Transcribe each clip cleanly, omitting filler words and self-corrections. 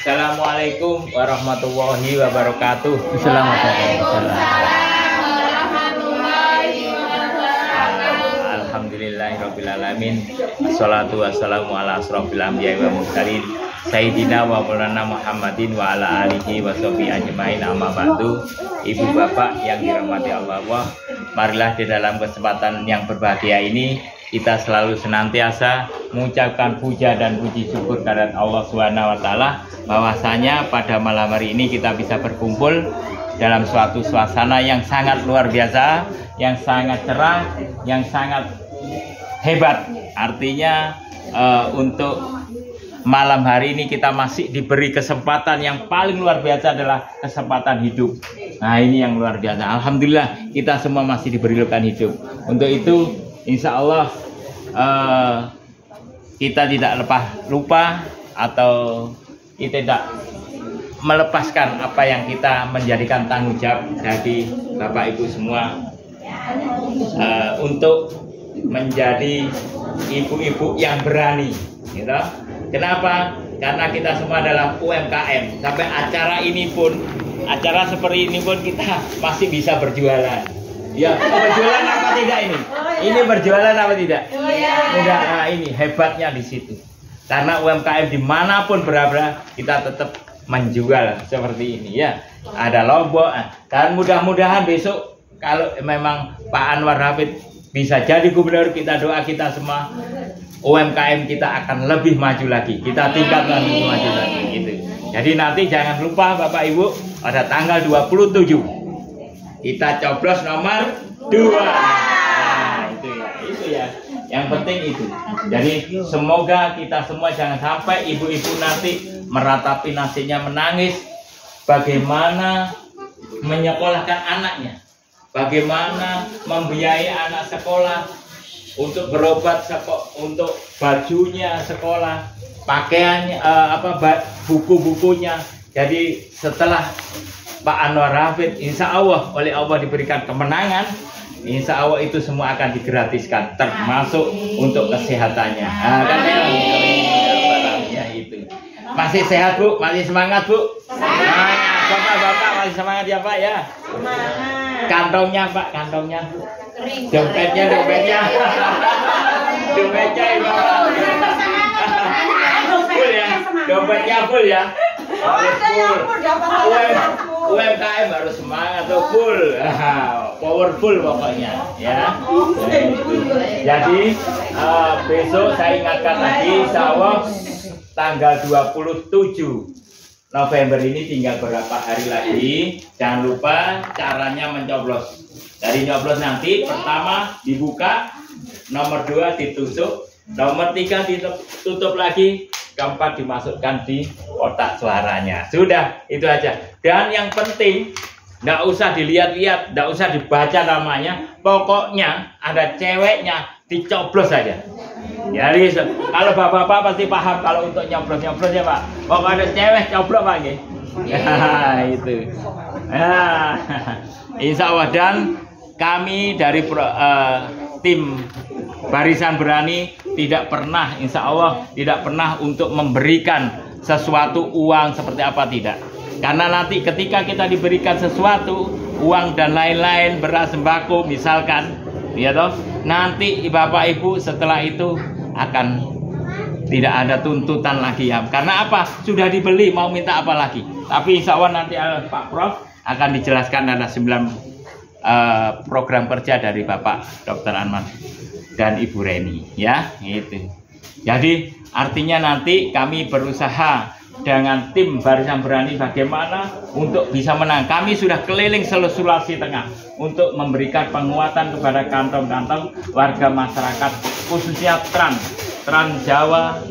Assalamualaikum warahmatullahi wabarakatuh. Assalamualaikum. Alhamdulillahirrabbilalamin. Assalatu wassalamu ala asrofil anbiya'i wa mursalin Sayyidina wa maulana Muhammadin wa ala alihi wa sahbihi ajmain, amma ba'du. Ibu bapak yang dirahmati Allah, marilah di dalam kesempatan yang berbahagia ini kita selalu senantiasa mengucapkan puja dan puji syukur kehadirat Allah Subhanahu wa taala, bahwasanya pada malam hari ini kita bisa berkumpul dalam suatu suasana yang sangat luar biasa, yang sangat cerah, yang sangat hebat. Artinya untuk malam hari ini kita masih diberi kesempatan yang paling luar biasa, adalah kesempatan hidup. Nah, ini yang luar biasa. Alhamdulillah kita semua masih diberikan hidup. Untuk itu insya Allah kita tidak lupa atau kita tidak melepaskan apa yang kita menjadikan tanggung jawab dari Bapak Ibu semua untuk menjadi ibu-ibu yang berani, gitu. Kenapa? Karena kita semua adalah UMKM. Sampai acara seperti ini pun kita masih bisa berjualan. Ya, berjualan apa tidak ini? Ini berjualan apa tidak? Enggak. Nah, ini hebatnya di situ. Karena UMKM dimanapun berada, kita tetap menjual seperti ini, ya. Ada lombok. Dan mudah-mudahan besok kalau memang Pak Anwar Hafid bisa jadi gubernur, kita doa kita semua UMKM kita akan lebih maju lagi, kita tingkatkan lebih maju lagi, gitu. Jadi nanti jangan lupa Bapak Ibu, pada tanggal 27 kita coblos nomor 2. Nah, itu ya. Yang penting itu. Jadi semoga kita semua jangan sampai ibu-ibu nanti meratapi nasibnya menangis bagaimana menyekolahkan anaknya, bagaimana membiayai anak sekolah, untuk berobat, untuk bajunya sekolah, pakaiannya, buku-bukunya. Jadi setelah Pak Anwar Hafid insya Allah oleh Allah diberikan kemenangan, insya Allah itu semua akan digratiskan, termasuk untuk kesehatannya. Nah, kan ya itu. Masih sehat Bu? Masih semangat Bu? Nah, Bapak masih semangat ya Pak ya? Kantongnya Pak, kantongnya. Dompetnya full ya, dompetnya full ya. UMKM harus semangat tuh, full, powerful pokoknya ya. Jadi besok saya ingatkan lagi, insya Allah tanggal 27 November ini tinggal berapa hari lagi. Jangan lupa caranya mencoblos. Dari nyoblos nanti pertama dibuka, nomor 2 ditusuk, nomor 3 ditutup lagi, keempat dimasukkan di kotak suaranya. Sudah, itu aja. Dan yang penting nggak usah dilihat-lihat, nggak usah dibaca namanya, pokoknya ada ceweknya dicoblos saja. Jadi kalau bapak-bapak pasti paham kalau untuk nyoblos ya Pak. Pokoknya ada cewek coblos Pak. Ya, itu. Nah, insya Allah. Dan kami dari tim Barisan Berani tidak pernah, insya Allah tidak pernah untuk memberikan sesuatu uang seperti apa, tidak. Karena nanti ketika kita diberikan sesuatu, uang dan lain-lain, beras, sembako misalkan, ya toh, nanti Bapak Ibu setelah itu akan tidak ada tuntutan lagi ya. Karena apa? Sudah dibeli, mau minta apa lagi? Tapi insya Allah nanti Pak Prof akan dijelaskan ada 9 program kerja dari Bapak Dr. Anwar dan Ibu Reni, ya, itu. Jadi artinya nanti kami berusaha dengan tim Barisan Berani bagaimana untuk bisa menang. Kami sudah keliling seluruh Sulawesi Tengah untuk memberikan penguatan kepada kantong-kantong warga masyarakat, khususnya Trans Jawa,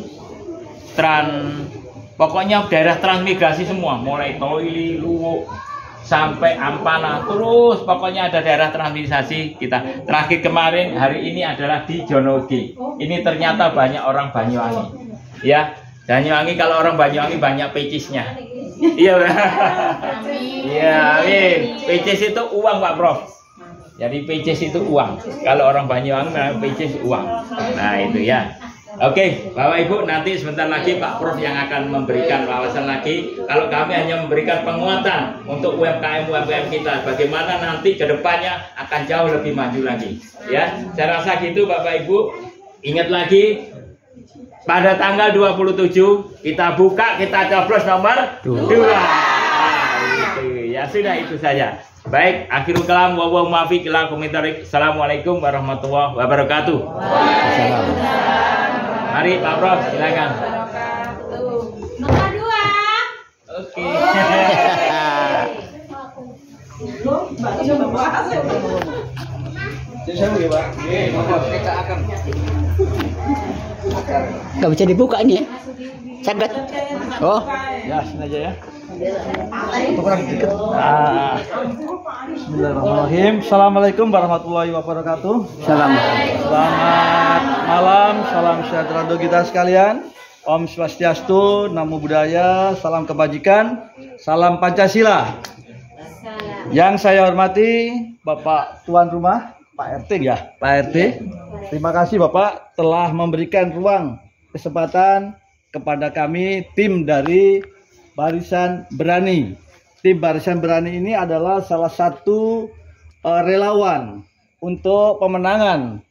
pokoknya daerah transmigrasi semua, mulai Toili, Luwu sampai Ampana, terus pokoknya ada daerah transmigrasi kita. Terakhir kemarin, hari ini adalah di Jonogi. Ini ternyata banyak orang Banyuwangi, ya. Banyuwangi, kalau orang Banyuwangi banyak pecisnya. Iya, iya, amin. Pecis itu uang Pak Prof. Jadi pecis itu uang. Kalau orang Banyuwangi pecis uang. Nah itu ya. Oke, Bapak Ibu, nanti sebentar lagi Pak Prof yang akan memberikan wawasan lagi. Kalau kami hanya memberikan penguatan untuk UMKM kita, bagaimana nanti ke depannya akan jauh lebih maju lagi. Ya, saya rasa gitu Bapak Ibu. Ingat lagi, pada tanggal 27 kita buka, kita coblos nomor 2. Ya sudah, itu saja. Baik, akhirul kalam wa muafiq ila komentar. Assalamualaikum warahmatullahi wabarakatuh. Mari Pak Prof, silakan. Nomor 2. Oke. Nggak bisa dibuka ini, sangat. Oh, Ya, sini aja ya. Kurang dikit. Bismillahirrahmanirrahim. Assalamualaikum warahmatullahi wabarakatuh. salam. Selamat malam, salam sejahtera untuk kita sekalian. Om Swastiastu, Namo Buddhaya, salam kebajikan, salam Pancasila. Yang saya hormati Bapak Tuan Rumah, Pak RT ya, Pak RT. Terima kasih Bapak telah memberikan ruang kesempatan kepada kami tim dari Barisan Berani. Tim Barisan Berani ini adalah salah satu relawan untuk pemenangan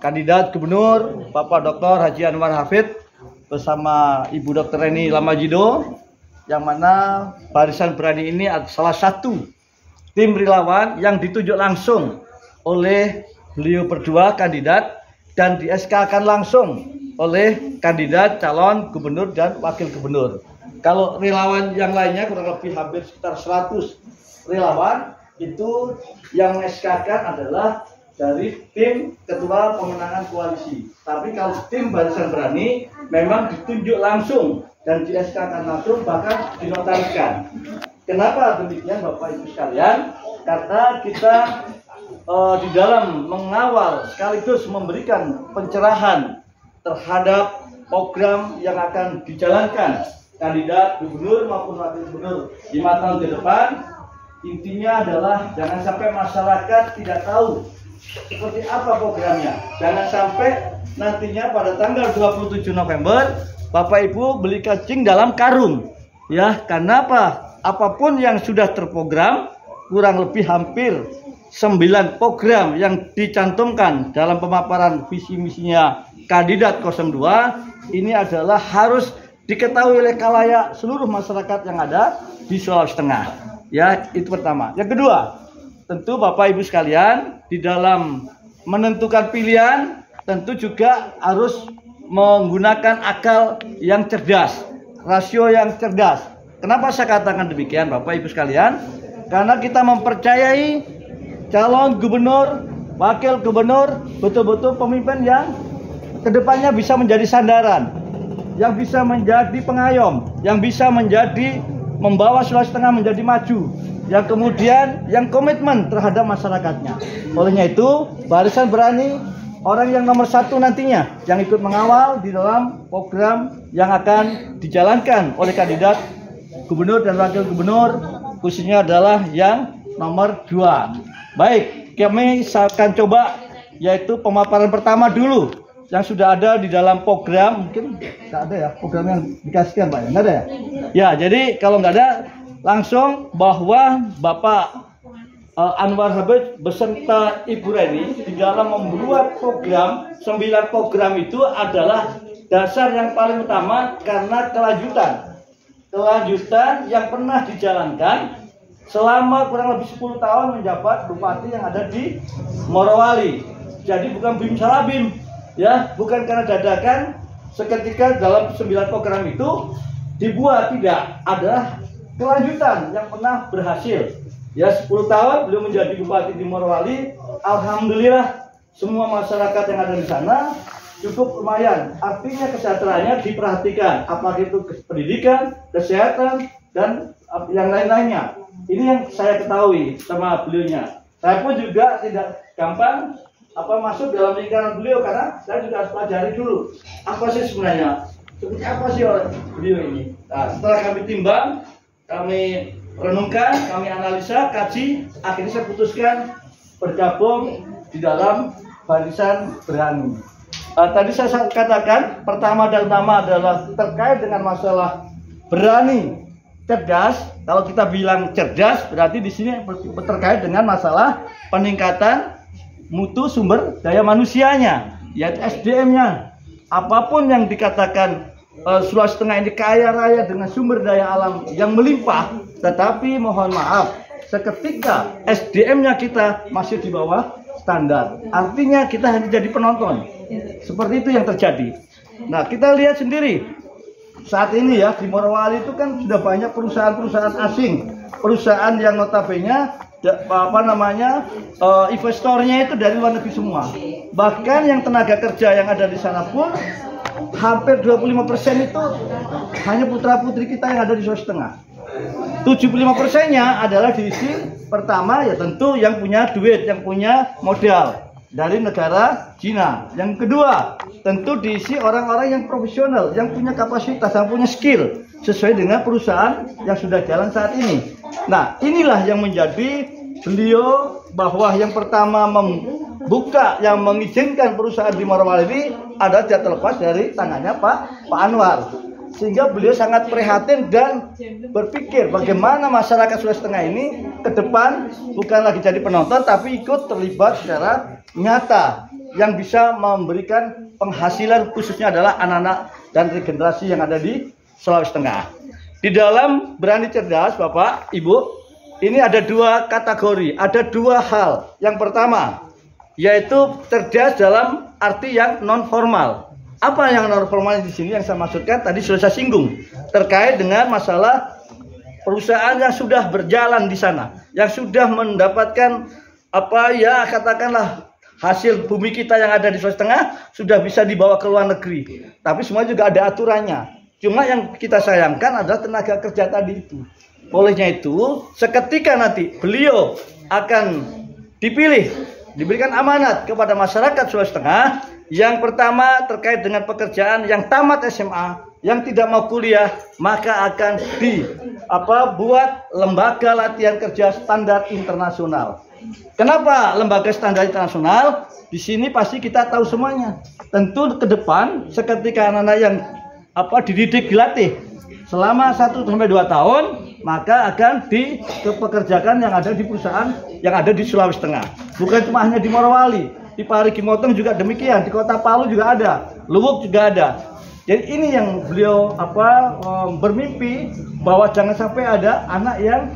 kandidat gubernur Bapak Dr. Haji Anwar Hafid bersama Ibu Dr. Reni Lamajido, yang mana Barisan Berani ini adalah salah satu tim relawan yang ditunjuk langsung oleh beliau berdua kandidat dan di SK-kan langsung oleh kandidat calon gubernur dan wakil gubernur. Kalau relawan yang lainnya kurang lebih hampir sekitar 100 relawan itu yang SK-kan adalah dari tim ketua pemenangan koalisi. Tapi kalau tim Barisan Berani memang ditunjuk langsung dan di SK-kan langsung, bahkan dinotariskan. Kenapa demikian Bapak Ibu sekalian? Karena kita di dalam mengawal sekaligus memberikan pencerahan terhadap program yang akan dijalankan kandidat gubernur maupun wakil gubernur 5 tahun ke depan. Intinya adalah jangan sampai masyarakat tidak tahu seperti apa programnya. Jangan sampai nantinya pada tanggal 27 November Bapak Ibu beli cacing dalam karung. Ya, karena apa? Apapun yang sudah terprogram, kurang lebih hampir 9 program yang dicantumkan dalam pemaparan visi misinya kandidat 02 ini adalah harus diketahui oleh khalayak seluruh masyarakat yang ada di Sulawesi Tengah. Ya, itu pertama. Yang kedua, tentu Bapak Ibu sekalian di dalam menentukan pilihan tentu juga harus menggunakan akal yang cerdas, rasio yang cerdas. Kenapa saya katakan demikian Bapak Ibu sekalian? Karena kita mempercayai calon gubernur, wakil gubernur betul-betul pemimpin yang kedepannya bisa menjadi sandaran, yang bisa menjadi pengayom, yang bisa menjadi membawa Sulawesi Tengah menjadi maju, yang kemudian yang komitmen terhadap masyarakatnya. Olehnya itu, Barisan Berani orang yang nomor 1 nantinya yang ikut mengawal di dalam program yang akan dijalankan oleh kandidat gubernur dan wakil gubernur, khususnya adalah yang nomor 2. Baik, kami akan coba yaitu pemaparan pertama dulu yang sudah ada di dalam program. Mungkin nggak ada ya program yang dikasihkan Pak ya? Nggak ada ya? Ya, jadi kalau nggak ada langsung bahwa Bapak Anwar Habib beserta Ibu Reni di dalam membuat program, 9 program itu adalah dasar yang paling utama karena kelanjutan yang pernah dijalankan selama kurang lebih 10 tahun menjabat bupati yang ada di Morowali. Jadi bukan bim salabim, ya, bukan karena dadakan seketika dalam 9 program itu dibuat, tidak, adalah kelanjutan yang pernah berhasil. Ya, 10 tahun beliau menjadi bupati di Morowali. Alhamdulillah semua masyarakat yang ada di sana cukup lumayan. Artinya kesejahteraannya diperhatikan, apakah itu pendidikan, kesehatan, dan yang lain-lainnya. Ini yang saya ketahui sama beliaunya. Saya pun juga tidak gampang masuk dalam lingkaran beliau karena saya juga harus pelajari dulu apa sih sebenarnya, seperti apa sih beliau ini. Nah, setelah kami timbang, kami renungkan, kami analisa, kaji, akhirnya saya putuskan bergabung di dalam Barisan Berani. Tadi saya katakan pertama dan utama adalah terkait dengan masalah berani, cerdas. Kalau kita bilang cerdas, berarti di sini terkait dengan masalah peningkatan mutu sumber daya manusianya, yaitu SDM-nya. Apapun yang dikatakan Sulawesi Tengah ini kaya raya dengan sumber daya alam yang melimpah, tetapi mohon maaf, seketika SDM-nya kita masih di bawah standar. Artinya kita hanya jadi penonton. Seperti itu yang terjadi. Nah, kita lihat sendiri saat ini ya, di Morowali itu kan sudah banyak perusahaan-perusahaan asing, perusahaan yang notabene investornya itu dari luar negeri semua. Bahkan yang tenaga kerja yang ada di sana pun hampir 25% itu hanya putra-putri kita yang ada di Sulawesi Tengah. 75%-nya adalah diisi pertama ya tentu yang punya duit, yang punya modal dari negara Cina. Yang kedua, tentu diisi orang-orang yang profesional, yang punya kapasitas, yang punya skill sesuai dengan perusahaan yang sudah jalan saat ini. Nah, inilah yang menjadi beliau bahwa yang pertama membuka, yang mengizinkan perusahaan di Morowali ini adalah tidak terlepas dari tangannya Pak Anwar. Sehingga beliau sangat prihatin dan berpikir bagaimana masyarakat Sulawesi Tengah ini ke depan bukan lagi jadi penonton tapi ikut terlibat secara nyata yang bisa memberikan penghasilan, khususnya adalah anak-anak dan regenerasi yang ada di Sulawesi Tengah. Di dalam berani cerdas Bapak Ibu, ini ada dua kategori, ada dua hal. Yang pertama yaitu cerdas dalam arti yang non formal. Apa yang non formal di sini yang saya maksudkan tadi sudah saya singgung terkait dengan masalah perusahaan yang sudah berjalan di sana, yang sudah mendapatkan katakanlah hasil bumi kita yang ada di Sulawesi Tengah sudah bisa dibawa ke luar negeri. Tapi semua juga ada aturannya. Cuma yang kita sayangkan adalah tenaga kerja tadi itu. Olehnya itu, seketika nanti beliau akan dipilih, diberikan amanat kepada masyarakat Sulawesi Tengah. Yang pertama terkait dengan pekerjaan yang tamat SMA, yang tidak mau kuliah, maka akan buat lembaga latihan kerja standar internasional. Kenapa lembaga standar internasional? Di sini pasti kita tahu semuanya. Tentu ke depan seketika anak-anak yang dididik, dilatih selama 1-2 tahun, maka akan dipekerjakan yang ada di perusahaan yang ada di Sulawesi Tengah. Bukan cuma hanya di Morowali. Di Parigi Motong juga demikian, di Kota Palu juga ada, Luwuk juga ada. Jadi ini yang beliau bermimpi bahwa jangan sampai ada anak yang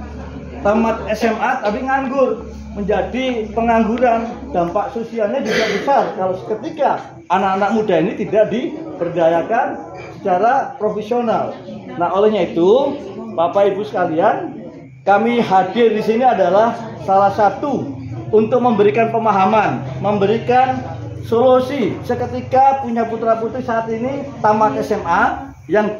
tamat SMA tapi nganggur, menjadi pengangguran. Dampak sosialnya juga besar kalau ketika anak-anak muda ini tidak diberdayakan secara profesional. Nah, olehnya itu, Bapak Ibu sekalian, kami hadir di sini adalah salah satu untuk memberikan pemahaman, memberikan solusi seketika punya putra-putri saat ini tamat SMA yang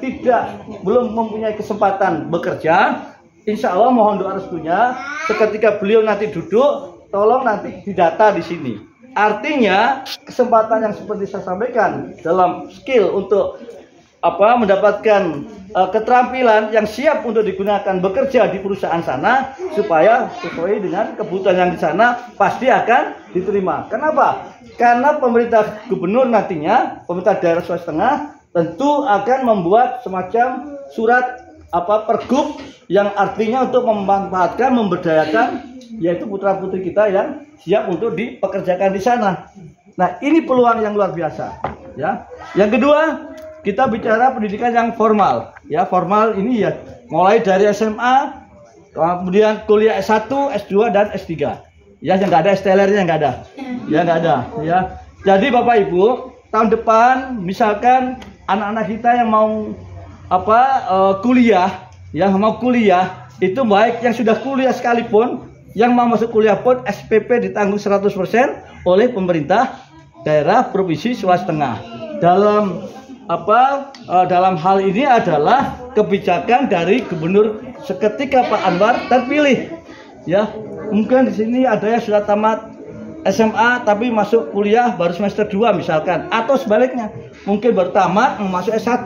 belum mempunyai kesempatan bekerja. Insya Allah mohon doa restunya seketika beliau nanti duduk, tolong nanti didata di sini. Artinya kesempatan yang seperti saya sampaikan dalam skill untuk mendapatkan keterampilan yang siap untuk digunakan bekerja di perusahaan sana supaya sesuai dengan kebutuhan yang di sana pasti akan diterima. Kenapa? Karena pemerintah gubernur nantinya, pemerintah daerah Sulawesi Tengah tentu akan membuat semacam surat pergub yang artinya untuk memanfaatkan, memberdayakan yaitu putra-putri kita yang siap untuk dipekerjakan di sana. Nah, ini peluang yang luar biasa, ya. Yang kedua, kita bicara pendidikan yang formal, ya. Formal ini ya mulai dari SMA, kemudian kuliah S1, S2 dan S3. Ya, yang nggak ada STLR-nya nggak ada. Ya, nggak ada, ya. Jadi Bapak Ibu, tahun depan misalkan anak-anak kita yang mau kuliah, yang mau kuliah itu baik yang sudah kuliah sekalipun, yang mau masuk kuliah pun SPP ditanggung 100% oleh pemerintah daerah Provinsi Sulawesi Tengah. Dalam hal ini adalah kebijakan dari gubernur seketika Pak Anwar terpilih. Ya, mungkin di sini ada yang sudah tamat SMA tapi masuk kuliah baru semester 2 misalkan, atau sebaliknya, mungkin baru tamat masuk S1.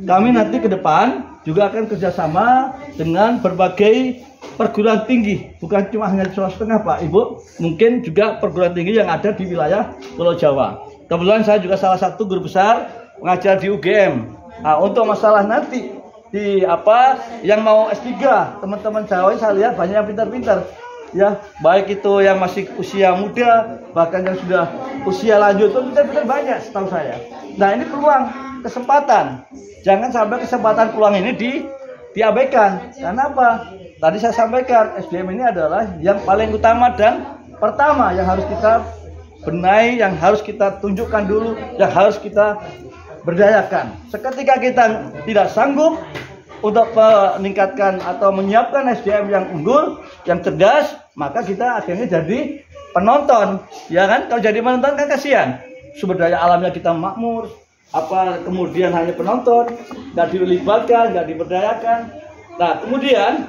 Kami nanti ke depan juga akan kerjasama dengan berbagai perguruan tinggi, bukan cuma hanya di Sulawesi Tengah Pak Ibu, mungkin juga perguruan tinggi yang ada di wilayah Pulau Jawa. Kebetulan saya juga salah satu guru besar mengajar di UGM. Nah, untuk masalah nanti di apa yang mau S3, teman-teman saya lihat banyak yang pintar-pintar. Ya, baik itu yang masih usia muda, bahkan yang sudah usia lanjut, itu pintar-pintar banyak setahu saya. Nah, ini peluang, kesempatan. Jangan sampai kesempatan peluang ini diabaikan. Karena apa? Tadi saya sampaikan, SDM ini adalah yang paling utama dan pertama yang harus kita benahi, yang harus kita tunjukkan dulu, yang harus kita berdayakan. Seketika kita tidak sanggup untuk meningkatkan atau menyiapkan SDM yang unggul, yang cerdas, maka kita akhirnya jadi penonton, ya kan? Kalau jadi penonton kan kasihan. Sumber daya alamnya kita makmur, apa kemudian hanya penonton, nggak dilibatkan, nggak diberdayakan. Nah, kemudian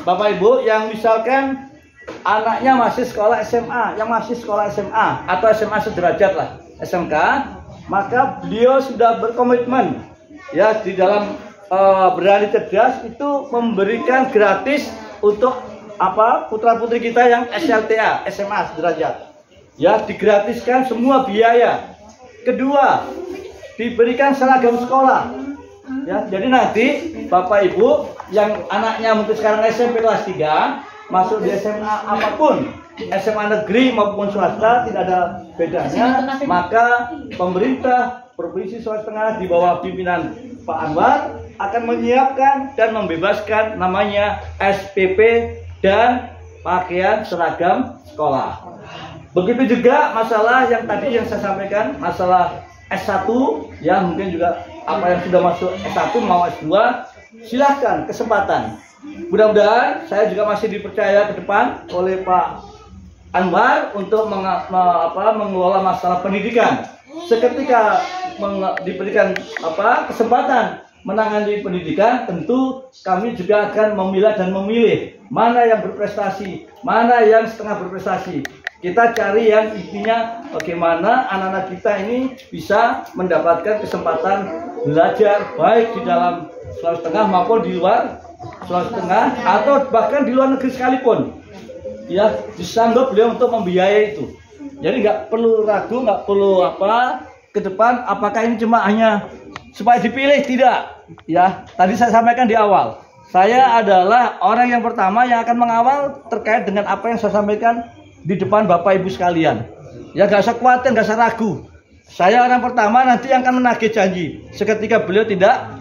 Bapak Ibu yang misalkan anaknya masih sekolah SMA, yang masih sekolah SMA atau SMA sederajat lah, SMK, maka beliau sudah berkomitmen ya di dalam Berani Cerdas itu memberikan gratis untuk apa putra-putri kita yang SLTA, SMA sederajat. Ya, digratiskan semua biaya. Kedua, diberikan seragam sekolah. Ya, jadi nanti Bapak Ibu yang anaknya mungkin sekarang SMP kelas 3 masuk di SMA apapun, SMA negeri maupun swasta tidak ada bedanya, maka pemerintah Provinsi Sulawesi Tengah di bawah pimpinan Pak Anwar akan menyiapkan dan membebaskan namanya SPP dan pakaian seragam sekolah. Begitu juga masalah yang tadi yang saya sampaikan, masalah S1 ya, mungkin juga apa yang sudah masuk S1 mau S2, silahkan kesempatan. Mudah-mudahan saya juga masih dipercaya ke depan oleh Pak Anwar untuk mengelola masalah pendidikan. Seketika diberikan kesempatan menangani pendidikan, tentu kami juga akan memilah dan memilih mana yang berprestasi, mana yang setengah berprestasi. Kita cari yang intinya bagaimana anak-anak kita ini bisa mendapatkan kesempatan belajar baik di dalam Sulawesi Tengah maupun di luar Sulawesi Tengah atau bahkan di luar negeri sekalipun. Ya, disanggup beliau untuk membiayai itu. Jadi nggak perlu ragu, nggak perlu ke depan apakah ini cuma hanya supaya dipilih, tidak. Ya, tadi saya sampaikan di awal. Saya adalah orang yang pertama yang akan mengawal terkait dengan apa yang saya sampaikan di depan Bapak Ibu sekalian. Ya, nggak usah khawatir, nggak usah ragu. Saya orang pertama nanti yang akan menagih janji seketika beliau tidak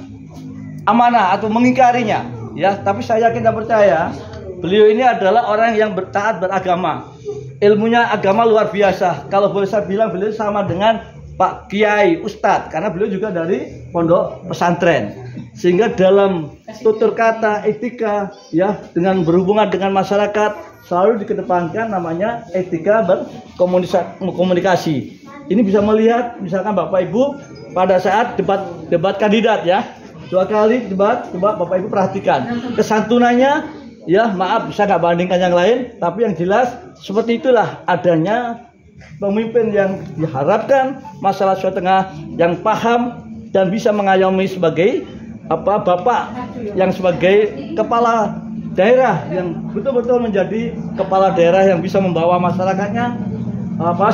amanah atau mengingkarinya. Ya, tapi saya yakin dan percaya beliau ini adalah orang yang taat beragama. Ilmunya agama luar biasa. Kalau boleh saya bilang beliau sama dengan Pak Kiai Ustadz, karena beliau juga dari pondok pesantren. Sehingga dalam tutur kata, etika, ya, dengan berhubungan dengan masyarakat selalu dikedepankan namanya etika berkomunikasi. Ini bisa melihat, misalkan Bapak Ibu pada saat debat kandidat ya, 2 kali debat, coba Bapak Ibu perhatikan kesantunannya. Ya, maaf bisa nggak bandingkan yang lain, tapi yang jelas seperti itulah adanya pemimpin yang diharapkan masalah Sulawesi Tengah yang paham dan bisa mengayomi sebagai bapak yang sebagai kepala daerah yang betul-betul menjadi kepala daerah yang bisa membawa masyarakatnya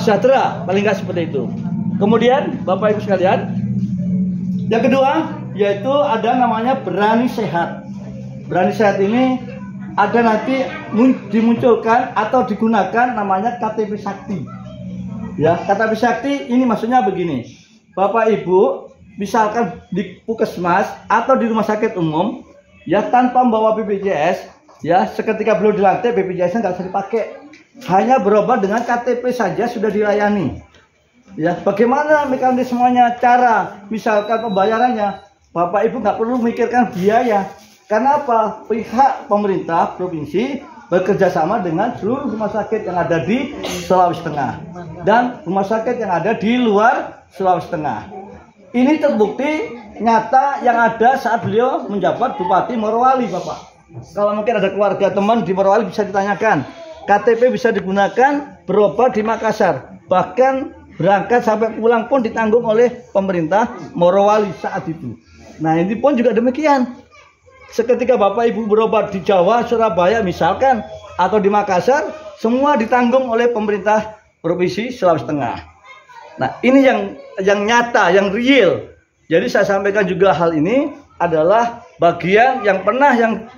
sejahtera, paling nggak seperti itu. Kemudian Bapak Ibu sekalian, yang kedua yaitu ada namanya Berani Sehat. Berani Sehat ini ada nanti dimunculkan atau digunakan namanya KTP Sakti. Ya, KTP Sakti ini maksudnya begini. Bapak Ibu misalkan di puskesmas atau di rumah sakit umum ya, tanpa membawa BPJS ya, seketika belum dilantik BPJS-nya nggak usah dipakai. Hanya berobat dengan KTP saja sudah dilayani. Ya, bagaimana mekanismenya, cara misalkan pembayarannya, Bapak Ibu nggak perlu memikirkan biaya. Karena apa? Pihak pemerintah provinsi bekerja sama dengan seluruh rumah sakit yang ada di Sulawesi Tengah dan rumah sakit yang ada di luar Sulawesi Tengah. Ini terbukti nyata yang ada saat beliau menjabat Bupati Morowali, Bapak. Kalau mungkin ada keluarga teman di Morowali bisa ditanyakan. KTP bisa digunakan berobat di Makassar. Bahkan berangkat sampai pulang pun ditanggung oleh pemerintah Morowali saat itu. Nah, ini pun juga demikian. Seketika Bapak Ibu berobat di Jawa, Surabaya misalkan, atau di Makassar, semua ditanggung oleh pemerintah Provinsi Sulawesi Tengah. Nah, ini yang nyata, yang real. Jadi saya sampaikan juga hal ini adalah bagian yang pernah yang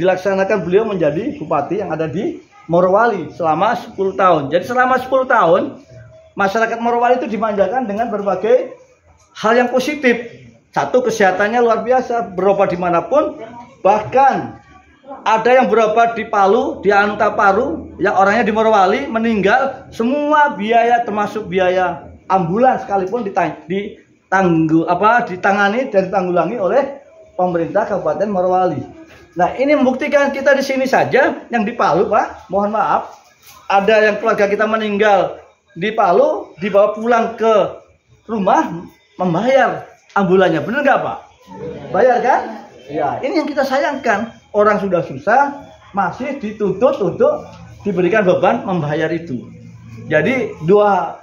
dilaksanakan beliau menjadi bupati yang ada di Morowali selama 10 tahun. Jadi selama 10 tahun masyarakat Morowali itu dimanjakan dengan berbagai hal yang positif. Satu, kesehatannya luar biasa, berobat dimanapun. Bahkan ada yang berobat di Palu, di Antaparu, yang orangnya di Morowali meninggal, semua biaya termasuk biaya ambulans sekalipun ditangani dan ditanggulangi oleh pemerintah Kabupaten Morowali. Nah, ini membuktikan kita di sini saja yang di Palu, Pak. Mohon maaf, ada yang keluarga kita meninggal di Palu, dibawa pulang ke rumah membayar ambulannya. Benar nggak, Pak? Bayar kan? Ya, ini yang kita sayangkan. Orang sudah susah masih dituntut untuk diberikan beban membayar itu. Jadi dua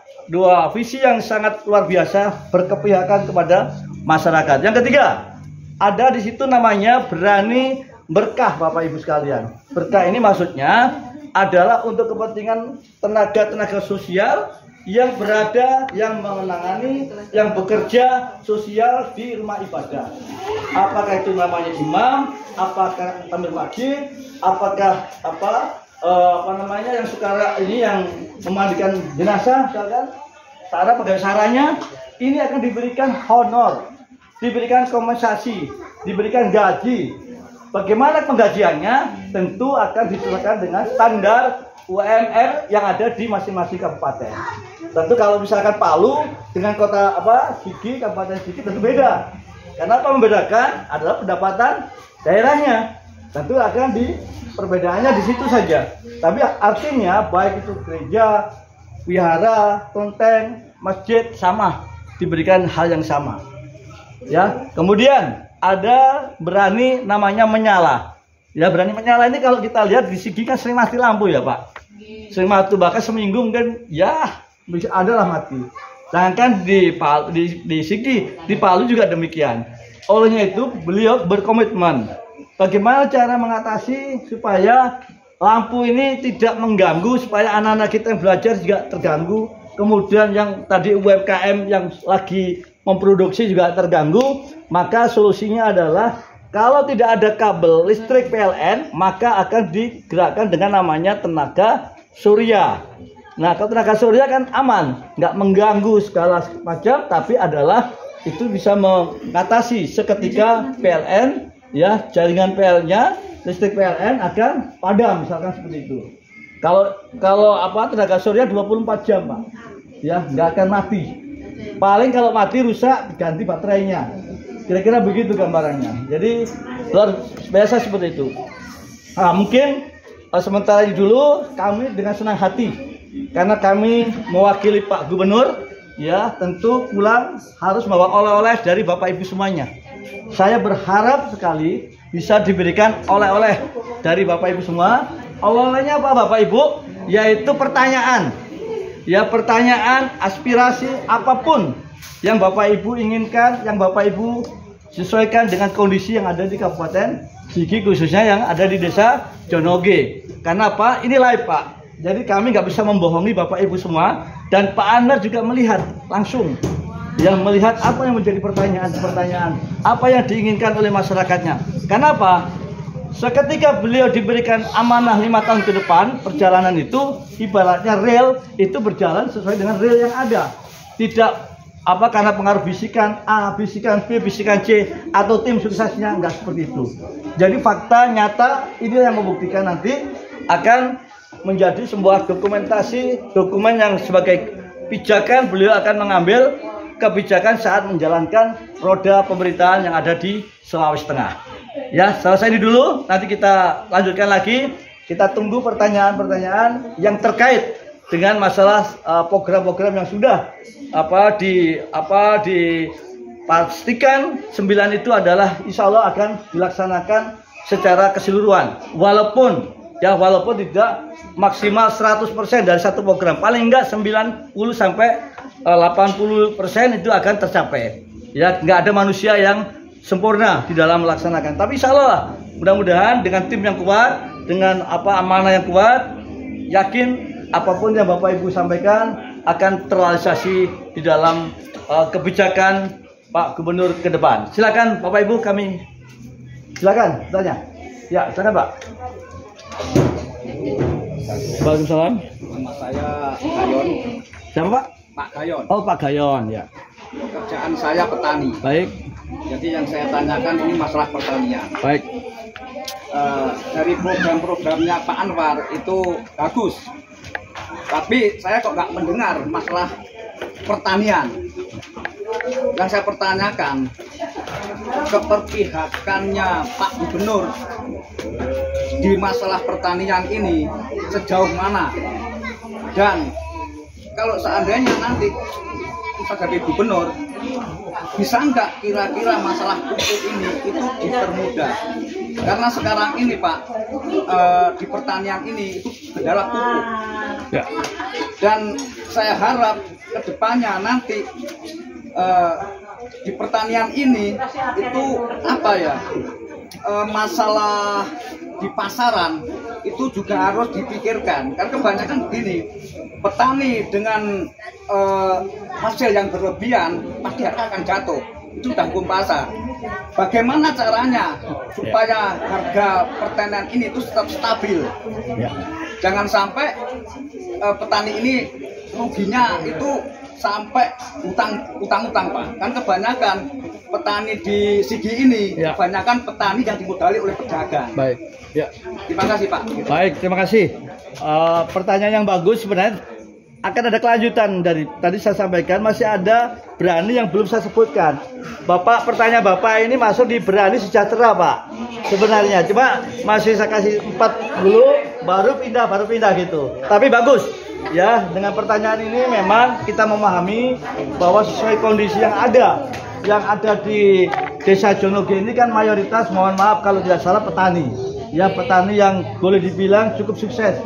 visi yang sangat luar biasa berkepihakan kepada masyarakat. Yang ketiga, ada di situ namanya berani berkah, Bapak Ibu sekalian. Berkah ini maksudnya adalah untuk kepentingan tenaga sosial yang berada, yang menangani, yang bekerja sosial di rumah ibadah. Apakah itu namanya imam, apakah tamir masjid, apakah yang sekarang ini yang memandikan jenazah, misalkan cara pegawai saranya, ini akan diberikan honor, diberikan kompensasi, diberikan gaji. Bagaimana penggajiannya? Tentu akan disesuaikan dengan standar UMR yang ada di masing-masing kabupaten. Tentu kalau misalkan Palu dengan kota Sigi, Kabupaten Sigi tentu beda. Karena apa membedakan adalah pendapatan daerahnya. Tentu akan perbedaannya di situ saja. Tapi artinya baik itu gereja, wihara, kelenteng, masjid sama, diberikan hal yang sama. Ya, kemudian ada berani namanya menyala. Ya, berani menyala ini kalau kita lihat di Sigi kan sering mati lampu ya, Pak. Sering mati, bahkan seminggu mungkin ya bisa adalah mati. Sedangkan di Sigi, di Palu juga demikian. Olehnya itu beliau berkomitmen bagaimana cara mengatasi supaya lampu ini tidak mengganggu, supaya anak-anak kita yang belajar juga terganggu. Kemudian yang tadi UMKM yang lagi memproduksi juga terganggu. Maka solusinya adalah kalau tidak ada kabel listrik PLN, maka akan digerakkan dengan namanya tenaga surya. Nah, kalau tenaga surya kan aman, nggak mengganggu segala macam, tapi adalah itu bisa mengatasi seketika PLN, ya, jaringan PLN-nya, listrik PLN akan padam, misalkan seperti itu. Kalau tenaga surya 24 jam, Pak, ya, nggak akan mati. Paling kalau mati rusak ganti baterainya. Kira-kira begitu gambarannya. Jadi luar biasa seperti itu. Nah, mungkin sementara ini dulu kami dengan senang hati karena kami mewakili Pak Gubernur, ya, tentu pulang harus membawa oleh-oleh dari Bapak Ibu semuanya. Saya berharap sekali bisa diberikan oleh-oleh dari Bapak Ibu semua. Oleh-olehnya apa, Bapak Ibu? Yaitu pertanyaan. Ya, pertanyaan, aspirasi apapun yang Bapak Ibu inginkan, yang Bapak Ibu sesuaikan dengan kondisi yang ada di Kabupaten Sigi, khususnya yang ada di Desa Jonoge. Karena apa? Ini live, Pak. Jadi kami nggak bisa membohongi Bapak Ibu semua, dan Pak Anwar juga melihat langsung, yang melihat apa yang menjadi pertanyaan-pertanyaan, apa yang diinginkan oleh masyarakatnya. Kenapa? Seketika beliau diberikan amanah 5 tahun ke depan, perjalanan itu ibaratnya rel itu berjalan sesuai dengan rel yang ada. Tidak karena pengaruh bisikan A, bisikan B, bisikan C, atau tim suksesnya, enggak seperti itu. Jadi fakta nyata ini yang membuktikan nanti akan menjadi sebuah dokumen yang sebagai pijakan beliau akan mengambil kebijakan saat menjalankan roda pemerintahan yang ada di Sulawesi Tengah. Ya, selesai ini dulu, nanti kita lanjutkan lagi. Kita tunggu pertanyaan-pertanyaan yang terkait dengan masalah program-program yang sudah dipastikan 9 itu adalah insya Allah akan dilaksanakan secara keseluruhan. Walaupun tidak maksimal 100% dari satu program, paling enggak 90 sampai 80% itu akan tercapai. Ya, nggak ada manusia yang sempurna di dalam melaksanakan. Tapi insya Allah mudah-mudahan dengan tim yang kuat, dengan amanah yang kuat, yakin apapun yang Bapak Ibu sampaikan akan terrealisasi di dalam kebijakan Pak Gubernur ke depan. Silakan Bapak Ibu, kami silakan tanya. Ya, silakan Pak. Waalaikumsalam. Nama saya Gayon. Siapa Pak? Pak Gayon. Oh, Pak Gayon, ya. Pekerjaan saya petani. Baik, Jadi yang saya tanyakan ini masalah pertanian. baik. Dari program-programnya Pak Anwar itu bagus. Tapi saya kok nggak mendengar masalah pertanian. Yang saya pertanyakan, keperpihakannya Pak Gubernur di masalah pertanian ini sejauh mana? Dan kalau seandainya nanti bisa jadi gubernur, bisa nggak kira-kira masalah pupuk ini itu dipermudah? Karena sekarang ini Pak, di pertanian ini itu kendala pupuk. Ya. Dan saya harap kedepannya nanti di pertanian ini itu apa ya, masalah di pasaran itu juga harus dipikirkan. Karena kebanyakan begini, petani dengan hasil yang berlebihan pasti akan jatuh, itu sudah hukum pasar. Bagaimana caranya supaya harga pertanian ini itu tetap stabil? Ya. Jangan sampai petani ini ruginya itu sampai utang Pak. Kan kebanyakan petani di Sigi ini, ya, kebanyakan petani yang dimodali oleh pedagang. Baik. Ya. Terima kasih Pak. Baik, terima kasih. Pertanyaan yang bagus sebenarnya. Akan ada kelanjutan dari tadi saya sampaikan, masih ada Berani yang belum saya sebutkan. Bapak, pertanyaan Bapak ini masuk di Berani Sejahtera Pak. Sebenarnya cuma masih saya kasih 4 dulu, baru pindah gitu. Tapi bagus. Ya, dengan pertanyaan ini memang kita memahami bahwa sesuai kondisi yang ada di Desa Jonoge ini kan mayoritas, mohon maaf kalau tidak salah, petani. Ya, petani yang boleh dibilang cukup sukses.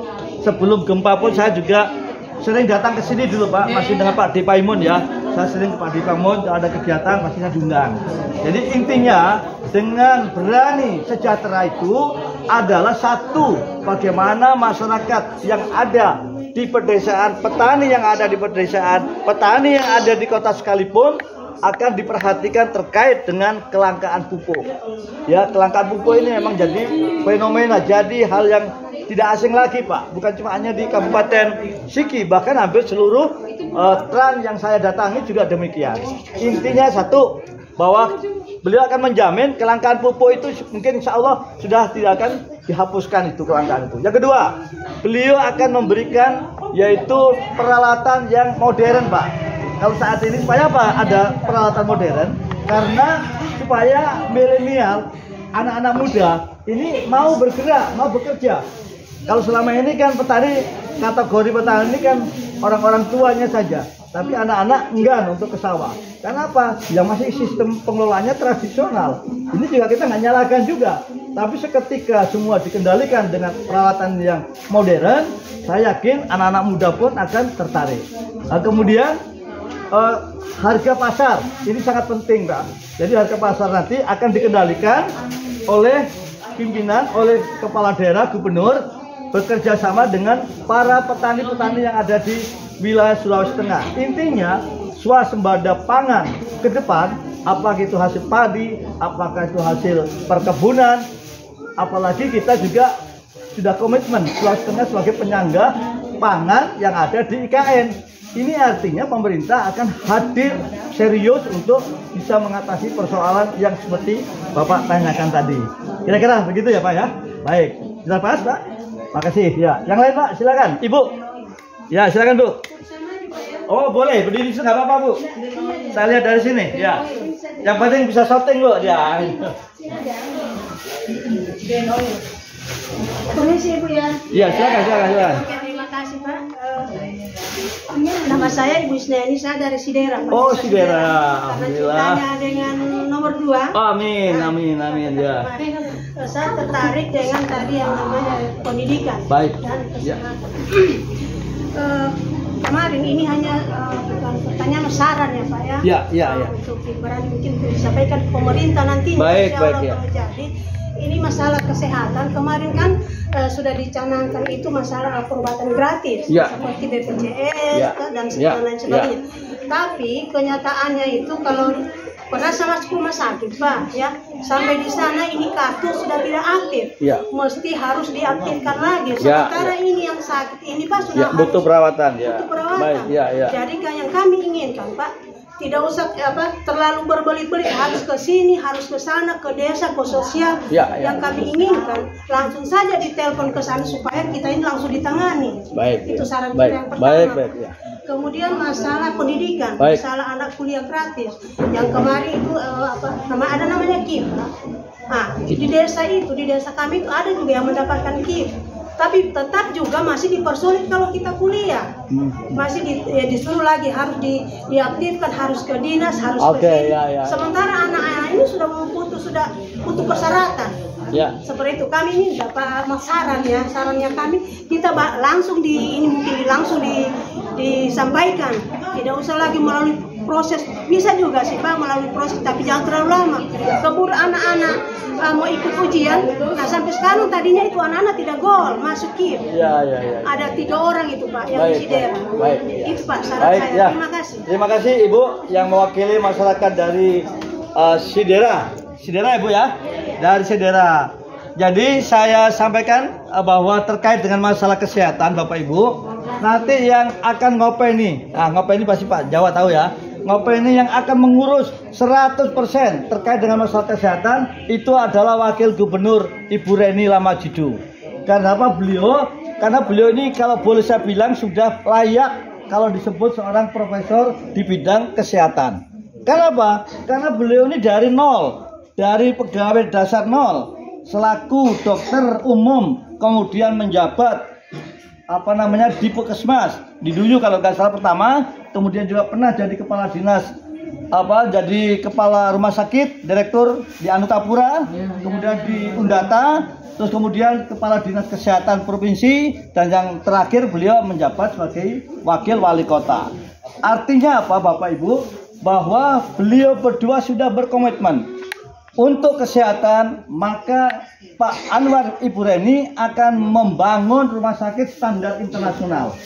Sebelum gempa pun saya juga sering datang ke sini dulu Pak, masih dengan Pak Dipaimun ya. Saya sering ke Pak Dipaimun, ada kegiatan pastinya diundang. Jadi intinya dengan Berani Sejahtera itu adalah satu, bagaimana masyarakat yang ada di pedesaan, petani yang ada di pedesaan, petani yang ada di kota sekalipun akan diperhatikan terkait dengan kelangkaan pupuk. Ya, kelangkaan pupuk ini memang jadi fenomena, jadi hal yang tidak asing lagi Pak. Bukan cuma hanya di Kabupaten Sigi, bahkan hampir seluruh tran yang saya datangi juga demikian. Intinya satu, bahwa beliau akan menjamin kelangkaan pupuk itu mungkin insya Allah sudah tidak akan dihapuskan itu kelangkaan itu. Yang kedua, beliau akan memberikan yaitu peralatan yang modern Pak. Kalau saat ini supaya apa? Ada peralatan modern karena supaya milenial, anak-anak muda ini mau bergerak, mau bekerja. Kalau selama ini kan petani, kategori petani ini kan orang-orang tuanya saja, tapi anak-anak enggan untuk ke sawah. Karena apa? Yang masih sistem pengelolaannya tradisional. Ini juga kita nggak nyalakan juga. Tapi seketika semua dikendalikan dengan peralatan yang modern, saya yakin anak-anak muda pun akan tertarik. Nah, kemudian harga pasar ini sangat penting Pak. Jadi harga pasar nanti akan dikendalikan oleh pimpinan, oleh kepala daerah, gubernur, bekerja sama dengan para petani-petani yang ada di wilayah Sulawesi Tengah. Intinya swasembada pangan ke depan, apakah itu hasil padi, apakah itu hasil perkebunan, apalagi kita juga sudah komitmen Sulawesi Tengah sebagai penyangga pangan yang ada di IKN. Ini artinya pemerintah akan hadir serius untuk bisa mengatasi persoalan yang seperti Bapak tanyakan tadi. Kira-kira begitu ya Pak ya? Baik, kita bahas Pak. Makasih ya. Yang lain Pak, silakan. Ibu. Ya, silakan Bu. Oh, boleh berdiri nggak apa-apa Bu. Saya lihat dari sini. Ya. Yang penting bisa shooting Bu. Ya. Permisi Bu ya. Iya, silakan. Terima kasih Pak. Nama saya Ibu Isnani, saya dari Sidera Pak. Oh, Sidera. Karena ceritanya dengan nomor 2. Oh, amin ya. Saya tertarik dengan tadi yang namanya pendidikan. Baik. Dan Ya. Kemarin ini hanya bukan pertanyaan, saran ya Pak ya. Ya. Untuk Berani mungkin disampaikan ke pemerintah nanti. Baik, insya Allah ya. kalau jadi ini masalah kesehatan. Kemarin kan sudah dicanangkan itu masalah pengobatan gratis, Ya. seperti BPJS Ya. dan Ya. lain sebagainya. Tapi kenyataannya itu kalau pernah saya masuk rumah sakit, Pak, ya, sampai di sana ini kartu sudah tidak aktif, Ya. mesti harus diaktifkan lagi. Ya, Sementara ini yang sakit ini, Pak, sudah Ya, butuh perawatan ya. butuh perawatan. Baik, ya, ya. Jadi kan yang kami inginkan, Pak, tidak usah terlalu berbelit-belit, harus ke sini, harus ke sana, ke desa, ke sosial. Ya, ya. Yang kami inginkan langsung saja ditelepon ke sana supaya kita ini langsung ditangani. Baik. Itu saran Baik, kita yang pertama. baik, baik, ya. Kemudian masalah pendidikan, Baik. masalah anak kuliah gratis. Yang kemarin itu ada namanya KIP. Nah, di desa kami itu ada juga yang mendapatkan KIP. Tapi tetap juga masih dipersulit kalau kita kuliah. Masih disuruh lagi harus diaktifkan, harus ke dinas, harus Oke, ke sini. ya, ya. Sementara anak-anak ini sudah butuh persyaratan. Ya. Seperti itu kami ini dapat sarannya kami kita langsung disampaikan, tidak usah lagi melalui proses, bisa juga sih Pak melalui proses tapi jangan terlalu lama. Keburu anak-anak mau ikut ujian, nah sampai sekarang tadinya itu anak-anak tidak gol masuk KIP. Ya, ya, ya. Ada 3 orang itu Pak yang Baik, isi daerah. baik, ya. Itu Pak saran Baik, saya. ya. Terima kasih. Terima kasih Ibu yang mewakili masyarakat dari Sidera Ibu ya, dari Sidera. Jadi saya sampaikan bahwa terkait dengan masalah kesehatan Bapak Ibu, nanti yang akan ngopeni, ngopeni pasti Pak Jawa tahu ya, ngopeni yang akan mengurus 100% terkait dengan masalah kesehatan itu adalah Wakil Gubernur Ibu Reni Lamajidu. Karena apa karena beliau ini kalau boleh saya bilang sudah layak kalau disebut seorang profesor di bidang kesehatan. Kenapa? Karena beliau ini dari nol, dari pegawai dasar nol, selaku dokter umum, kemudian menjabat di Puskesmas, di dulu kalau nggak salah pertama, kemudian juga pernah jadi kepala dinas, jadi kepala rumah sakit, direktur di Anutapura, kemudian di Undata, terus kemudian kepala dinas kesehatan provinsi, dan yang terakhir beliau menjabat sebagai wakil wali kota. Artinya apa Bapak Ibu? Bahwa beliau berdua sudah berkomitmen untuk kesehatan, maka Pak Anwar Ibu Reni akan membangun rumah sakit standar internasional.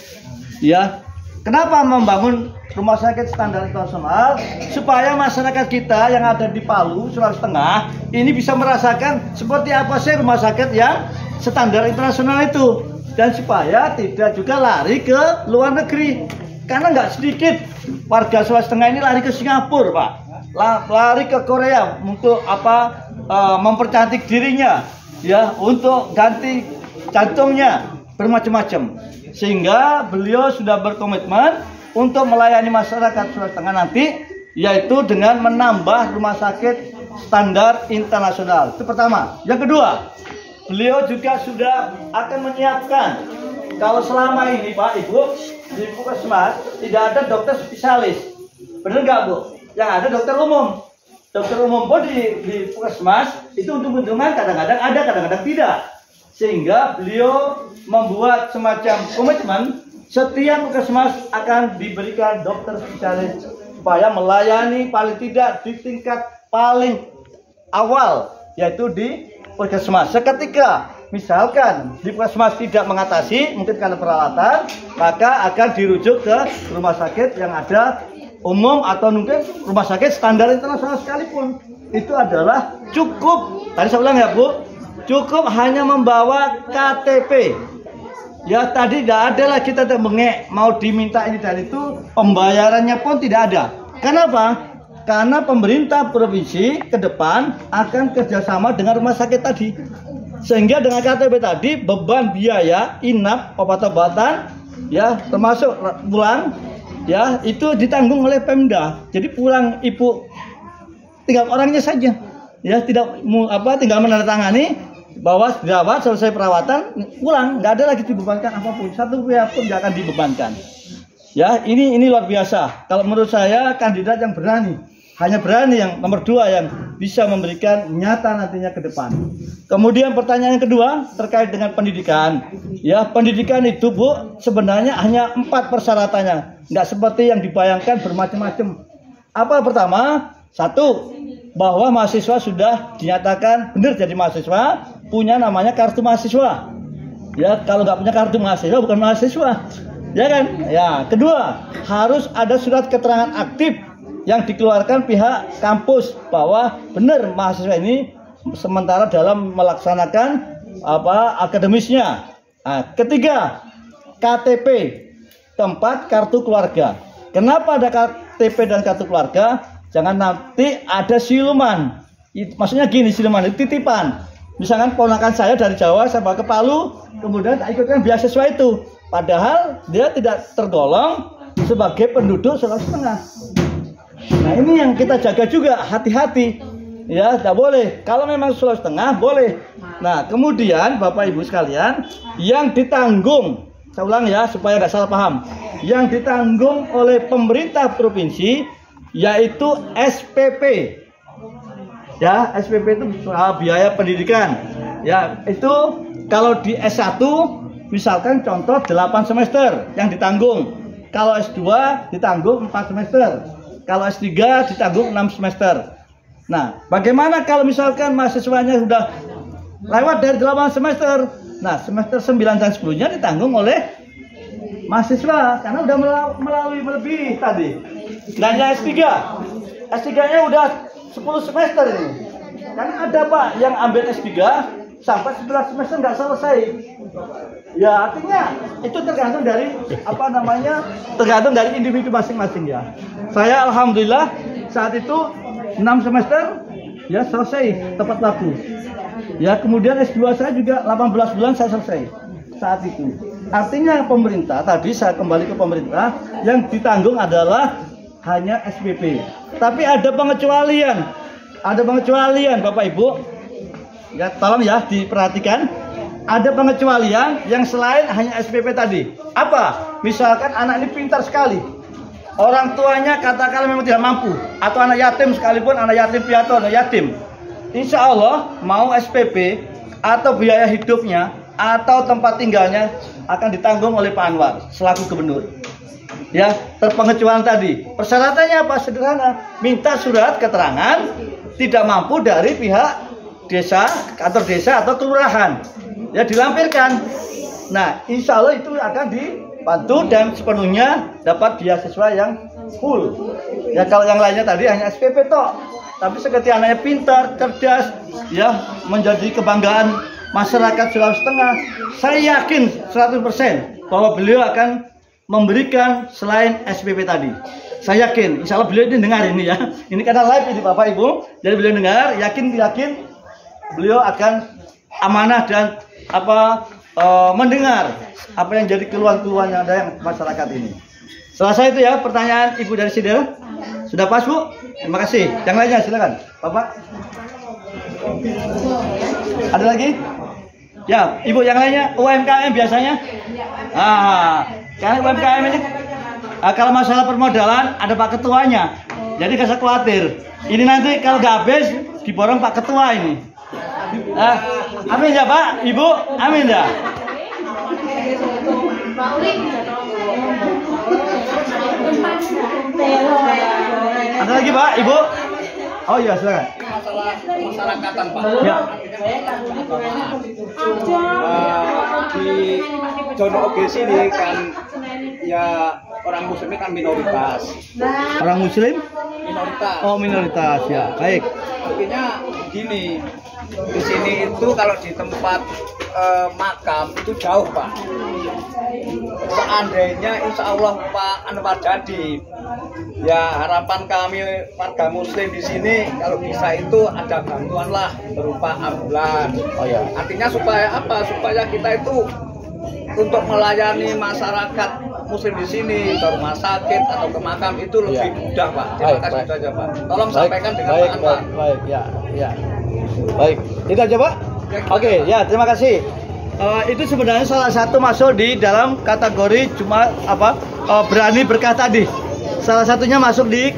Ya, kenapa membangun rumah sakit standar internasional? Supaya masyarakat kita yang ada di Palu, Sulawesi Tengah, ini bisa merasakan seperti apa sih rumah sakit yang standar internasional itu, dan supaya tidak juga lari ke luar negeri. Karena nggak sedikit warga Sulawesi Tengah ini lari ke Singapura, Pak. Lari ke Korea untuk mempercantik dirinya, ya, untuk ganti jantungnya, bermacam-macam. Sehingga beliau sudah berkomitmen untuk melayani masyarakat Sulawesi Tengah nanti, yaitu dengan menambah rumah sakit standar internasional. Itu pertama. Yang kedua, beliau juga sudah akan menyiapkan, kalau selama ini Pak Ibu di Puskesmas tidak ada dokter spesialis, benar nggak Bu? Yang ada dokter umum. Dokter umum pun di Puskesmas itu untung-untungan kadang-kadang ada, kadang-kadang tidak. Sehingga beliau membuat semacam komitmen setiap Puskesmas akan diberikan dokter spesialis supaya melayani paling tidak di tingkat paling awal, yaitu di Puskesmas. Seketika misalkan di Puskesmas tidak mengatasi, mungkin karena peralatan, maka akan dirujuk ke rumah sakit yang ada umum atau mungkin rumah sakit standar internasional sekalipun. Itu adalah cukup, tadi saya bilang ya Bu, cukup hanya membawa KTP. Ya tadi tidak ada lah kita terbengek mau diminta ini dan itu, pembayarannya pun tidak ada. Kenapa? Karena pemerintah provinsi ke depan akan kerjasama dengan rumah sakit tadi. Sehingga dengan KTP tadi beban biaya inap, obat-obatan, ya termasuk pulang, ya itu ditanggung oleh Pemda. Jadi pulang ibu tinggal orangnya saja, ya tinggal menandatangani bahwa dirawat, selesai perawatan, pulang, nggak ada lagi dibebankan apapun, satu rupiah pun nggak akan dibebankan. Ya ini luar biasa. Kalau menurut saya kandidat yang berani, hanya berani yang nomor 2 yang bisa memberikan nyata nantinya ke depan. Kemudian pertanyaan yang kedua terkait dengan pendidikan. Ya pendidikan itu Bu sebenarnya hanya 4 persyaratannya, nggak seperti yang dibayangkan bermacam-macam. Apa pertama? 1, bahwa mahasiswa sudah dinyatakan benar jadi mahasiswa, punya namanya kartu mahasiswa. Ya, kalau nggak punya kartu mahasiswa bukan mahasiswa, ya kan? Ya, kedua, harus ada surat keterangan aktif yang dikeluarkan pihak kampus bahwa benar mahasiswa ini sementara dalam melaksanakan akademisnya. Nah, ketiga, KTP, tempat kartu keluarga. Kenapa ada KTP dan kartu keluarga? Jangan nanti ada siluman. Maksudnya gini, siluman itu titipan. Misalkan ponakan saya dari Jawa sampai ke Palu, kemudian tak ikutkan beasiswa itu. Padahal dia tidak tergolong sebagai penduduk Sulawesi Tengah. Nah, ini yang kita jaga juga, hati-hati. Ya, tidak boleh. Kalau memang Sulawesi Tengah boleh. Nah, kemudian Bapak Ibu sekalian, yang ditanggung, saya ulang ya supaya nggak salah paham, yang ditanggung oleh pemerintah provinsi yaitu SPP. Ya, SPP itu biaya pendidikan. Ya, itu kalau di S1 misalkan contoh 8 semester yang ditanggung. Kalau S2 ditanggung 4 semester. Kalau S3 ditanggung 6 semester. Nah, bagaimana kalau misalkan mahasiswanya sudah lewat dari 8 semester? Nah, semester 9 dan 10-nya ditanggung oleh mahasiswa karena udah melalui melebihi tadi. Nah, yang S3-nya udah 10 semester ini. Karena ada Pak yang ambil S3 sampai 11 semester nggak selesai. Ya, artinya itu tergantung dari tergantung dari individu masing-masing ya. Saya alhamdulillah saat itu 6 semester ya selesai tepat waktu. Ya, kemudian S2 saya juga 18 bulan saya selesai saat itu. Artinya pemerintah, tadi saya kembali ke pemerintah, yang ditanggung adalah hanya SPP. Tapi ada pengecualian. Ada pengecualian Bapak Ibu. Ya, tolong ya diperhatikan. Ada pengecualian yang selain hanya SPP tadi. Apa? Misalkan anak ini pintar sekali. Orang tuanya katakan memang tidak mampu, atau anak yatim sekalipun, anak yatim piatu, anak yatim. Insya Allah mau SPP atau biaya hidupnya atau tempat tinggalnya akan ditanggung oleh Pak Anwar selaku gubernur. Ya, terpengecualian tadi. Persyaratannya apa? Sederhana, minta surat keterangan tidak mampu dari pihak desa, kantor desa atau kelurahan. Ya, dilampirkan. Nah, insya Allah itu akan dibantu dan sepenuhnya dapat beasiswa yang full. Ya, kalau yang lainnya tadi hanya SPP toh. Tapi seketika anaknya pintar, cerdas, ya menjadi kebanggaan masyarakat Sulawesi Tengah. Saya yakin 100% bahwa beliau akan memberikan selain SPP tadi. Saya yakin, insya Allah beliau ini dengar ini ya. Ini karena live ini Bapak Ibu, jadi beliau dengar, yakin beliau akan amanah dan mendengar apa yang jadi keluhan-keluhan yang ada yang masyarakat ini. Selesai itu ya pertanyaan Ibu dari Sidera. Sudah pas Bu? Terima kasih. Yang lainnya silakan Bapak. Ada lagi? Ya, Ibu yang lainnya UMKM biasanya. Karena UMKM ini kalau masalah permodalan ada Pak Ketuanya. Jadi gak usah khawatir. Ini nanti kalau nggak habis diborong Pak Ketua ini. Amin ya Pak, Ibu, amin ya. Ada lagi Pak, Ibu? Oh iya, silakan. Masalah masyarakatan Pak. Ya. Di Jono Oge sini kan ya orang muslim kan minoritas. Orang muslim? Minoritas. Oh, minoritas ya. Baik. Artinya gini, di sini itu kalau di tempat makam itu jauh Pak. Seandainya insya Allah Pak Anwar jadi, ya harapan kami warga muslim di sini kalau bisa itu ada bantuan lah berupa ambulan. Oh ya. Artinya supaya apa? Supaya kita itu untuk melayani masyarakat muslim di sini ke rumah sakit atau ke makam itu lebih mudah Pak. Terima kasih saja Pak. Tolong sampaikan dengan Pak Anwar. Baik, ya. Baik, itu aja Pak. Oke, ya terima kasih. Itu sebenarnya salah satu masuk di dalam kategori cuma berani berkah tadi. Salah satunya masuk di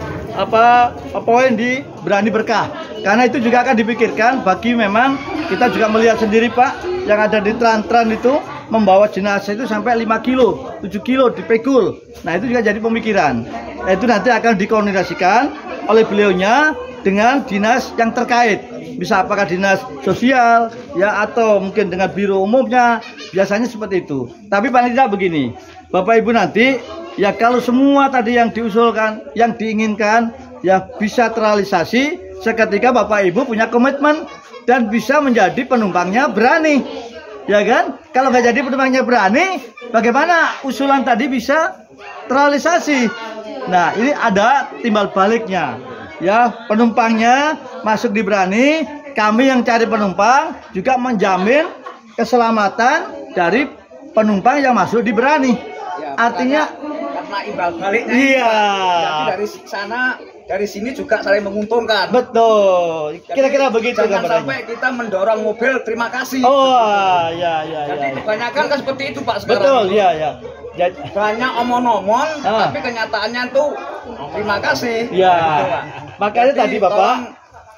poin di berani berkah. Karena itu juga akan dipikirkan bagi memang kita juga melihat sendiri Pak yang ada di tran-tran itu membawa jenazah itu sampai 5 kilo, 7 kilo dipikul. Nah itu juga jadi pemikiran. Nah, itu nanti akan dikoordinasikan oleh beliaunya dengan dinas yang terkait. Bisa apakah dinas sosial ya atau mungkin dengan biro umumnya, biasanya seperti itu. Tapi paling tidak begini, Bapak Ibu nanti ya kalau semua tadi yang diusulkan, yang diinginkan ya bisa terrealisasi seketika Bapak Ibu punya komitmen dan bisa menjadi penumpangnya berani. Ya kan? Kalau nggak jadi penumpangnya berani, bagaimana usulan tadi bisa terrealisasi? Nah, ini ada timbal baliknya. Ya, penumpangnya masuk di berani, kami yang cari penumpang juga menjamin keselamatan dari penumpang yang masuk di berani. Ya, artinya karena imbal baliknya. Iya. Jadi dari sana, dari sini juga saling menguntungkan. Betul. Kira-kira begitu Jangan gambarannya. sampai kita mendorong mobil terima kasih. Oh, ya. Jadi kebanyakan kan seperti itu Pak sekarang. Betul, ya. Banyak omong-omong, tapi kenyataannya tuh terima kasih. Ya. Gitu, Pak. Makanya Jadi, tadi Bapak,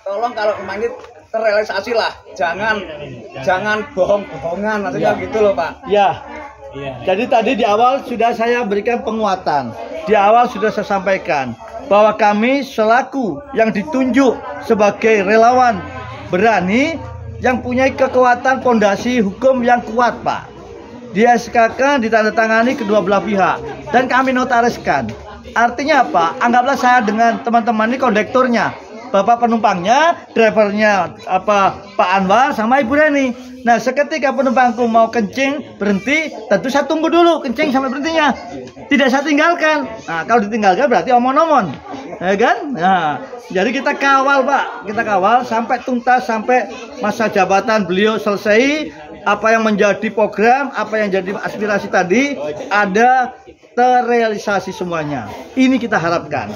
tolong kalau memang ini terrealisasi lah, jangan bohong-bohongan, maksudnya gitu loh Pak. ya. Jadi tadi di awal sudah saya berikan penguatan. Di awal sudah saya sampaikan bahwa kami selaku yang ditunjuk sebagai relawan berani yang punya kekuatan fondasi hukum yang kuat, Pak. Di SKK ditandatangani kedua belah pihak dan kami notariskan. Artinya apa? Anggaplah saya dengan teman-teman ini kondekturnya, Bapak penumpangnya, drivernya Pak Anwar sama Ibu Reni. Nah, seketika penumpangku mau kencing berhenti, tentu saya tunggu dulu kencing sampai berhentinya. Tidak saya tinggalkan. Nah, kalau ditinggalkan berarti omon-omon, ya kan? Nah, jadi kita kawal Pak, kita kawal sampai tuntas, sampai masa jabatan beliau selesai. Apa yang menjadi program, apa yang jadi aspirasi tadi ada terrealisasi semuanya. Ini kita harapkan.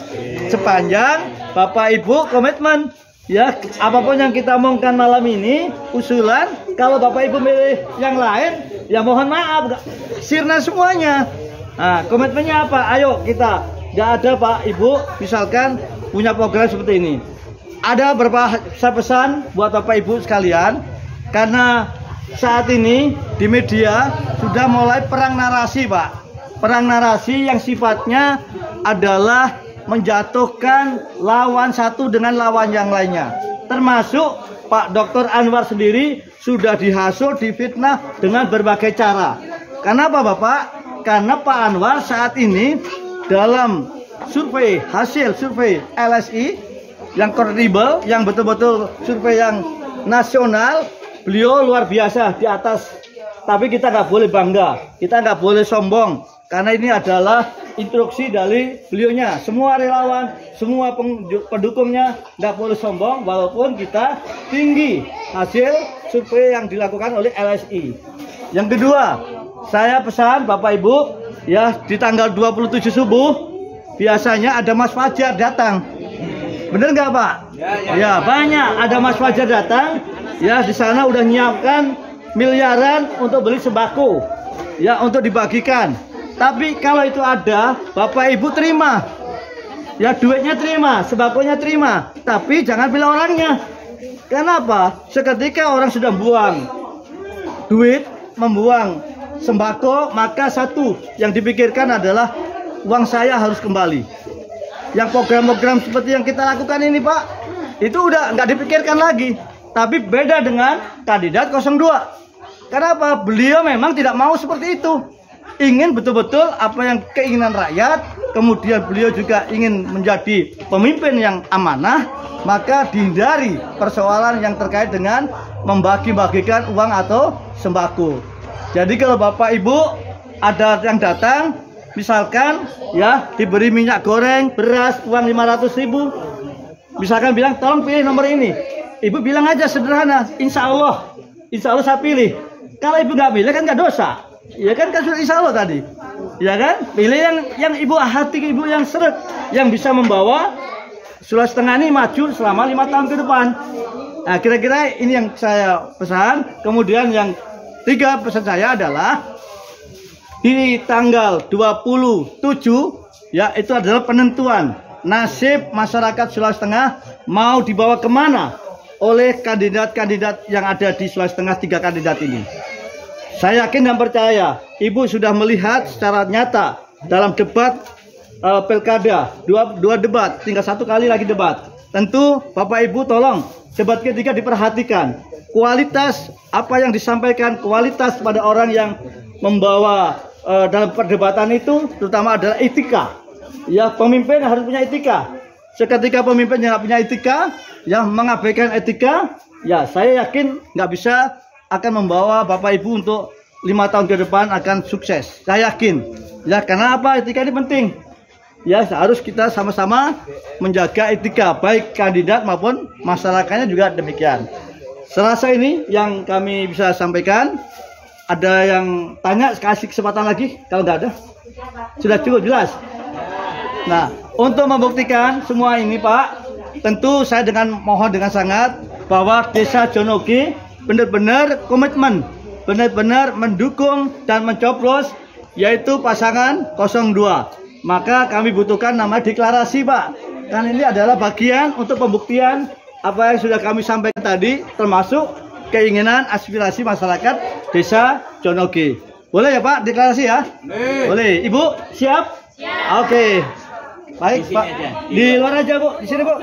Sepanjang Bapak Ibu komitmen, ya apapun yang kita omongkan malam ini, usulan, kalau Bapak Ibu milih yang lain, ya mohon maaf, sirna semuanya. Nah, komitmennya apa? Ayo kita, nggak ada Pak Ibu, misalkan punya program seperti ini. Ada beberapa saya pesan buat Bapak Ibu sekalian, karena saat ini di media sudah mulai perang narasi Pak. Perang narasi yang sifatnya adalah menjatuhkan lawan satu dengan lawan yang lainnya. Termasuk Pak Dr. Anwar sendiri sudah dihasut, difitnah dengan berbagai cara. Kenapa Bapak? Karena Pak Anwar saat ini dalam survei, hasil survei LSI yang kredibel, yang betul-betul survei yang nasional, beliau luar biasa di atas. Tapi kita nggak boleh bangga, kita nggak boleh sombong, karena ini adalah instruksi dari beliaunya. Semua relawan, semua pendukungnya nggak boleh sombong, walaupun kita tinggi hasil survei yang dilakukan oleh LSI. Yang kedua, saya pesan Bapak Ibu, ya di tanggal 27 subuh biasanya ada Mas Fajar datang. Bener nggak Pak? Ya, banyak ada Mas Fajar datang. Ya, di sana udah nyiapkan miliaran untuk beli sembako, ya untuk dibagikan. Tapi kalau itu ada, Bapak Ibu terima, ya duitnya terima, sembakonya terima, tapi jangan pilih orangnya. Kenapa? Seketika orang sudah buang duit, membuang sembako, maka satu yang dipikirkan adalah uang saya harus kembali. Yang program-program seperti yang kita lakukan ini Pak, itu udah nggak dipikirkan lagi. Tapi beda dengan kandidat 02. Kenapa? Beliau memang tidak mau seperti itu. Ingin betul-betul apa yang keinginan rakyat. Kemudian beliau juga ingin menjadi pemimpin yang amanah. Maka dihindari persoalan yang terkait dengan membagi-bagikan uang atau sembako. Jadi kalau Bapak Ibu ada yang datang, misalkan ya diberi minyak goreng, beras, uang 500.000. Misalkan bilang tolong pilih nomor ini. Ibu bilang aja sederhana, insya Allah saya pilih. Kalau ibu nggak pilih kan nggak dosa, ya kan sudah insya Allah tadi, ya kan. Pilih yang ibu hati ibu yang seret, yang bisa membawa Sulawesi Tengah ini maju selama 5 tahun ke depan. Nah kira-kira ini yang saya pesan. Kemudian yang 3 pesan saya adalah di tanggal 27 ya itu adalah penentuan nasib masyarakat Sulawesi Tengah mau dibawa kemana oleh kandidat-kandidat yang ada di Sulawesi Tengah, 3 kandidat ini. Saya yakin dan percaya Ibu sudah melihat secara nyata dalam debat pilkada, dua debat, tinggal 1 kali lagi debat. tentu Bapak Ibu tolong debat ketiga diperhatikan. Kualitas apa yang disampaikan, kualitas pada orang yang membawa dalam perdebatan itu terutama adalah etika. Ya, pemimpin harus punya etika. Seketika pemimpin yang nggak punya etika, yang mengabaikan etika, ya saya yakin nggak bisa akan membawa Bapak Ibu untuk 5 tahun ke depan akan sukses. Saya yakin. Ya, karena apa? Etika ini penting. Ya, harus kita sama-sama menjaga etika, baik kandidat maupun masyarakatnya juga demikian. Selasa ini yang kami bisa sampaikan. Ada yang tanya, kasih kesempatan lagi. Kalau nggak ada, sudah cukup jelas. Nah, untuk membuktikan semua ini Pak, tentu saya mohon dengan sangat bahwa Desa Jonogi benar-benar komitmen, benar-benar mendukung dan mencoblos yaitu pasangan 02. Maka kami butuhkan nama deklarasi Pak. Kan ini adalah bagian untuk pembuktian apa yang sudah kami sampaikan tadi, termasuk keinginan aspirasi masyarakat Desa Jonogi. Boleh ya Pak deklarasi ya? Boleh. Ibu siap? Siap. Oke. Baik Pak. Di luar aja Bu, di sini Bu.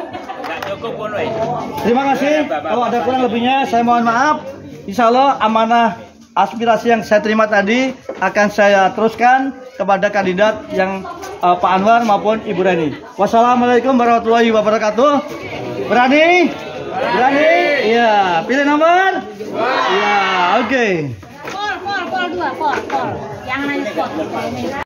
Terima kasih. Kalau ada kurang lebihnya saya mohon maaf. Insya Allah amanah aspirasi yang saya terima tadi akan saya teruskan kepada kandidat yang Pak Anwar maupun Ibu Rani. Wassalamualaikum warahmatullahi wabarakatuh. Berani? Berani? Iya. Pilih nomor? 2. Iya, oke. Pol 2, pol. Jangan nanya pol.